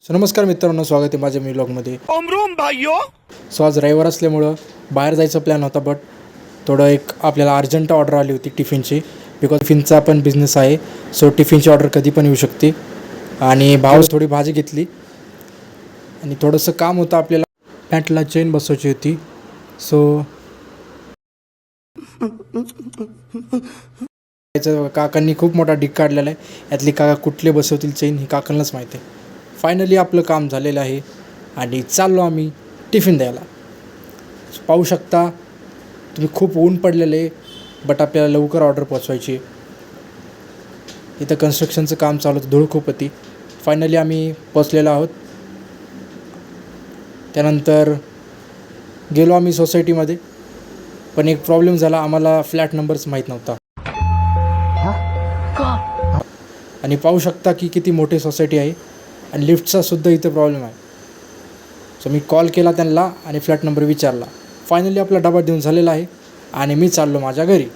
So नमस्कार मित्रांनो, स्वागत आहे माझ्या मी व्लॉगमध्ये. सो आज रविवार असल्यामुळं बाहेर जायचा प्लॅन होता, बट थोडं एक आपल्याला अर्जंट ऑर्डर आली होती टिफिनची. बिकॉज टिफिनचा पण बिझनेस आहे, सो टिफिनची ऑर्डर कधी पण येऊ शकते. आणि भाव थोडी भाजी घेतली आणि थोडंसं काम होतं, आपल्याला पॅन्टला चेन बसवायची होती. सो काकांनी खूप मोठा डिग काढलेला आहे. यातली काका कुठले बसवतील चेन हे काकांनाच माहीत आहे. फायनली आपलं काम झालेलं आहे आणि चाललो आम्ही टिफिन द्यायला. पाहू शकता तुम्ही, खूप ऊन पडलेलं आहे, बट आपल्याला लवकर ऑर्डर पोचवायची आहे. इथं कन्स्ट्रक्शनचं काम चालू होतं, धूळ खूप होती. फायनली आम्ही पोचलेलो आहोत. त्यानंतर गेलो आम्ही सोसायटीमध्ये, पण एक प्रॉब्लेम झाला, आम्हाला फ्लॅट नंबरच माहीत नव्हता. आणि पाहू शकता की किती मोठी सोसायटी आहे आणि लिफ्टचा सुद्धा इथं प्रॉब्लेम आहे. सो मी कॉल केला त्यांना आणि फ्लॅट नंबर विचारला. फायनली आपला डबा देऊन झालेला आहे आणि मी चाललो माझ्या घरी.